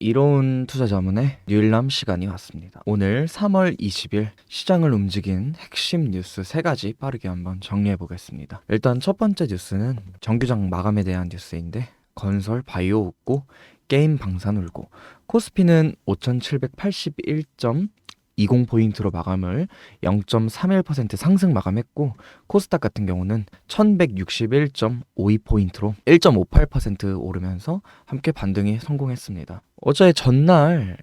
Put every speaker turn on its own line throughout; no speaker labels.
이로운 투자 자문의 뉴일남 시간이 왔습니다. 오늘 3월 20일 시장을 움직인 핵심 뉴스 3가지 빠르게 한번 정리해 보겠습니다. 일단 첫 번째 뉴스는 정규장 마감에 대한 뉴스인데 건설, 바이오 웃고 게임 방산 울고 코스피는 5,781.20포인트로 마감을 0.31% 상승 마감했고 코스닥 같은 경우는 1,161.52포인트로 1.58% 오르면서 함께 반등이 성공했습니다. 어제 전날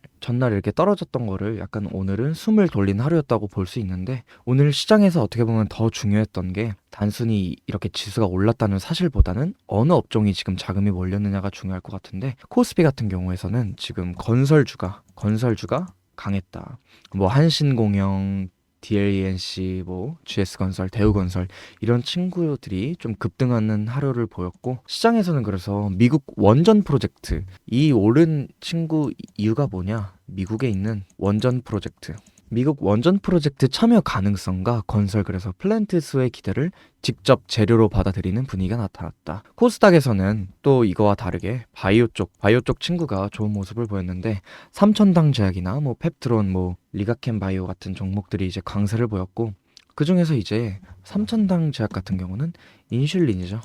이렇게 떨어졌던 거를 약간 오늘은 숨을 돌린 하루였다고 볼 수 있는데, 오늘 시장에서 어떻게 보면 더 중요했던 게 단순히 이렇게 지수가 올랐다는 사실보다는 어느 업종이 지금 자금이 몰렸느냐가 중요할 것 같은데, 코스피 같은 경우에서는 지금 건설주가 강했다. 뭐 한신공영, DLENC, 뭐 GS건설, 대우건설 이런 친구들이 좀 급등하는 하루를 보였고, 시장에서는 그래서 미국 원전 프로젝트, 이 오른 친구 이유가 뭐냐? 미국에 있는 원전 프로젝트, 미국 원전 프로젝트 참여 가능성과 건설, 그래서 플랜트 수의 기대를 직접 재료로 받아들이는 분위기가 나타났다. 코스닥에서는 또 이거와 다르게 바이오 쪽 친구가 좋은 모습을 보였는데, 삼천당 제약이나 뭐 펩트론, 뭐 리가켄 바이오 같은 종목들이 이제 강세를 보였고, 그 중에서 이제 삼천당 제약 같은 경우는 인슐린이죠.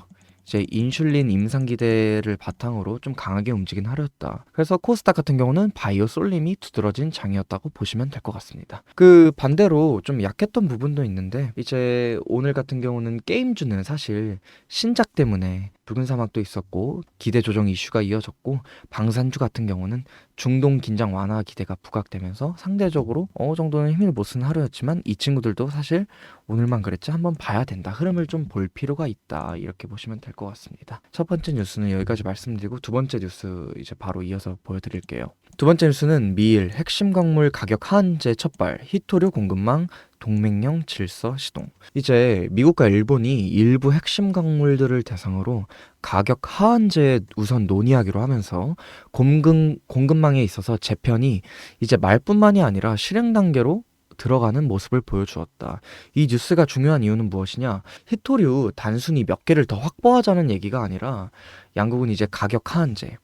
이제 인슐린 임상 기대를 바탕으로 좀 강하게 움직인 하루였다. 그래서 코스닥 같은 경우는 바이오 쏠림이 두드러진 장이었다고 보시면 될 것 같습니다. 그 반대로 좀 약했던 부분도 있는데, 이제 오늘 같은 경우는 게임주는 사실 신작 때문에 붉은 사막도 있었고 기대 조정 이슈가 이어졌고, 방산주 같은 경우는 중동 긴장 완화 기대가 부각되면서 상대적으로 어느 정도는 힘을 못 쓴 하루였지만, 이 친구들도 사실 오늘만 그랬지 한번 봐야 된다, 흐름을 좀 볼 필요가 있다, 이렇게 보시면 될 것 같습니다. 첫 번째 뉴스는 여기까지 말씀드리고, 두 번째 뉴스 이제 바로 이어서 보여드릴게요. 두 번째 뉴스는 미일 핵심 광물 가격 하한제 첫발, 히토류 공급망 동맹령 질서 시동. 이제 미국과 일본이 일부 핵심 광물들을 대상으로 가격 하한제 우선 논의하기로 하면서 공급망에 있어서 재편이 이제 말뿐만이 아니라 실행 단계로 들어가는 모습을 보여주었다. 이 뉴스가 중요한 이유는 무엇이냐? 히토류 단순히 몇 개를 더 확보하자는 얘기가 아니라, 양국은 이제 가격 하한제,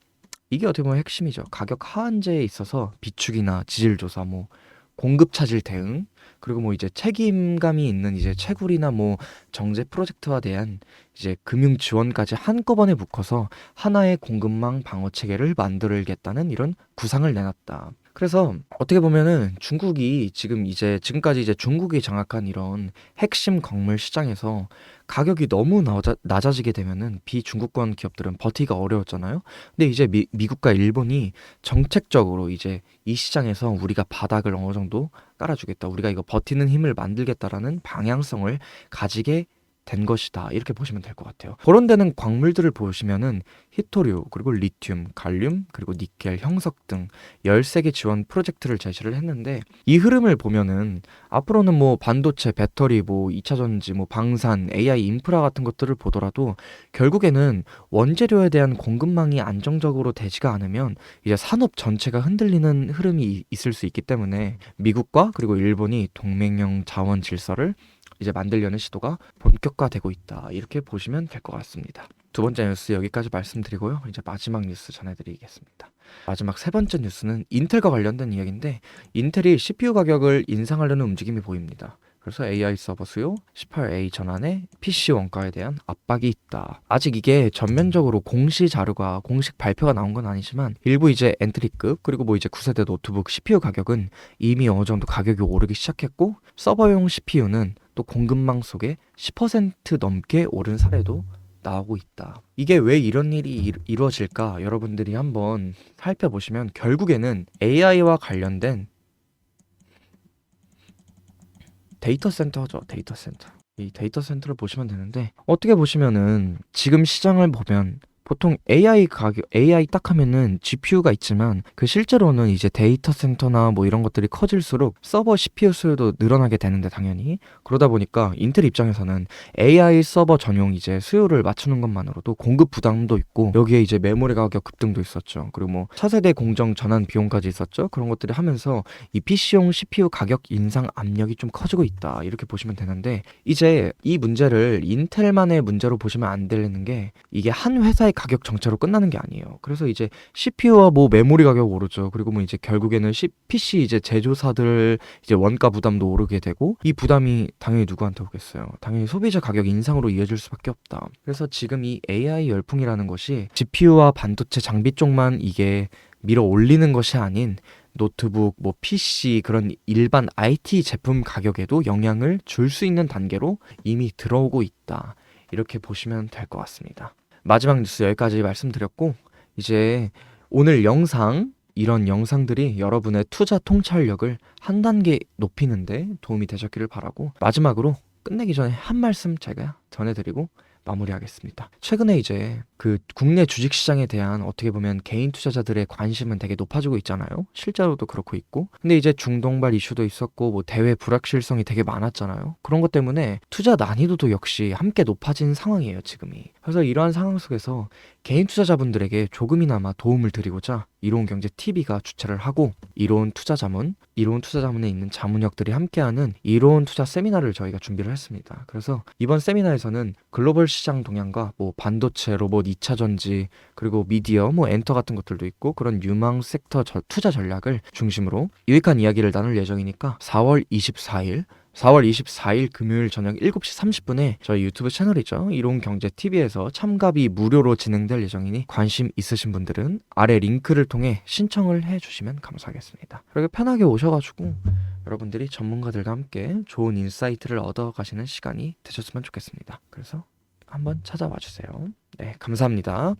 이게 어떻게 보면 핵심이죠. 가격 하한제에 있어서 비축이나 지질 조사, 뭐 공급 차질 대응, 그리고 뭐 이제 책임감이 있는 이제 채굴이나 뭐 정제 프로젝트와 대한 이제 금융 지원까지 한꺼번에 묶어서 하나의 공급망 방어 체계를 만들겠다는 이런 구상을 내놨다. 그래서 어떻게 보면은 중국이 지금까지 이제 중국이 장악한 이런 핵심 광물 시장에서 가격이 너무 낮아지게 되면은 비중국권 기업들은 버티기가 어려웠잖아요. 근데 이제 미국과 일본이 정책적으로 이제 이 시장에서 우리가 바닥을 어느 정도 깔아주겠다, 우리가 이거 버티는 힘을 만들겠다라는 방향성을 가지게 된 것이다, 이렇게 보시면 될 것 같아요. 거론되는 광물들을 보시면은 히토류, 그리고 리튬, 갈륨, 그리고 니켈, 형석 등 13개 지원 프로젝트를 제시를 했는데, 이 흐름을 보면은 앞으로는 뭐 반도체, 배터리, 뭐 2차 전지, 뭐 방산, AI 인프라 같은 것들을 보더라도 결국에는 원재료에 대한 공급망이 안정적으로 되지가 않으면 이제 산업 전체가 흔들리는 흐름이 있을 수 있기 때문에, 미국과 그리고 일본이 동맹형 자원 질서를 이제 만들려는 시도가 본격화되고 있다, 이렇게 보시면 될 것 같습니다. 두 번째 뉴스 여기까지 말씀드리고요. 이제 마지막 뉴스 전해드리겠습니다. 마지막 세 번째 뉴스는 인텔과 관련된 이야기인데, 인텔이 CPU 가격을 인상하려는 움직임이 보입니다. 그래서 AI 서버 수요, 18A 전환에 PC 원가에 대한 압박이 있다. 아직 이게 전면적으로 공시 자료가, 공식 발표가 나온 건 아니지만, 일부 이제 엔트리급, 그리고 뭐 이제 9세대 노트북 CPU 가격은 이미 어느 정도 가격이 오르기 시작했고, 서버용 CPU는 또 공급망 속에 10% 넘게 오른 사례도 나오고 있다. 이게 왜 이런 일이 이루어질까? 여러분들이 한번 살펴보시면 결국에는 AI와 관련된 데이터 센터죠. 데이터 센터. 이 데이터 센터를 보시면 되는데, 어떻게 보시면은 지금 시장을 보면 보통 AI 딱 하면은 GPU가 있지만, 그 실제로는 이제 데이터 센터나 뭐 이런 것들이 커질수록 서버 CPU 수요도 늘어나게 되는데, 당연히 그러다 보니까 인텔 입장에서는 AI 서버 전용 이제 수요를 맞추는 것만으로도 공급 부담도 있고, 여기에 이제 메모리 가격 급등도 있었죠. 그리고 뭐 차세대 공정 전환 비용까지 있었죠. 그런 것들이 하면서 이 PC용 CPU 가격 인상 압력이 좀 커지고 있다, 이렇게 보시면 되는데, 이제 이 문제를 인텔만의 문제로 보시면 안 되는 게, 이게 한 회사의 가격 정체로 끝나는 게 아니에요. 그래서 이제 CPU와 뭐 메모리 가격 오르죠. 그리고 뭐 이제 결국에는 PC 이제 제조사들 이제 원가 부담도 오르게 되고, 이 부담이 당연히 누구한테 오겠어요? 당연히 소비자 가격 인상으로 이어질 수밖에 없다. 그래서 지금 이 AI 열풍이라는 것이 GPU와 반도체 장비 쪽만 이게 밀어 올리는 것이 아닌 노트북, 뭐 PC 그런 일반 IT 제품 가격에도 영향을 줄 수 있는 단계로 이미 들어오고 있다. 이렇게 보시면 될 것 같습니다. 마지막 뉴스 여기까지 말씀드렸고, 이제 오늘 영상, 이런 영상들이 여러분의 투자 통찰력을 한 단계 높이는데 도움이 되셨기를 바라고, 마지막으로 끝내기 전에 한 말씀 제가 전해드리고 마무리하겠습니다. 최근에 이제 그 국내 주식시장에 대한 어떻게 보면 개인 투자자들의 관심은 되게 높아지고 있잖아요. 실제로도 그렇고 있고. 근데 이제 중동발 이슈도 있었고 뭐 대외 불확실성이 되게 많았잖아요. 그런 것 때문에 투자 난이도도 역시 함께 높아진 상황이에요, 지금이. 그래서 이러한 상황 속에서 개인 투자자분들에게 조금이나마 도움을 드리고자 이로운경제TV가 주최를 하고, 이로운 투자자문에 있는 자문역들이 함께하는 이로운 투자 세미나를 저희가 준비를 했습니다. 그래서 이번 세미나에서는 글로벌 시장 동향과 뭐 반도체, 로봇, 2차 전지, 그리고 미디어, 뭐 엔터 같은 것들도 있고, 그런 유망 섹터 투자 전략을 중심으로 유익한 이야기를 나눌 예정이니까 4월 24일 금요일 저녁 7시 30분에 저희 유튜브 채널이죠, 이로운경제TV에서 참가비 무료로 진행될 예정이니 관심 있으신 분들은 아래 링크를 통해 신청을 해주시면 감사하겠습니다. 그렇게 편하게 오셔가지고 여러분들이 전문가들과 함께 좋은 인사이트를 얻어가시는 시간이 되셨으면 좋겠습니다. 그래서 한번 찾아와 주세요. 네, 감사합니다.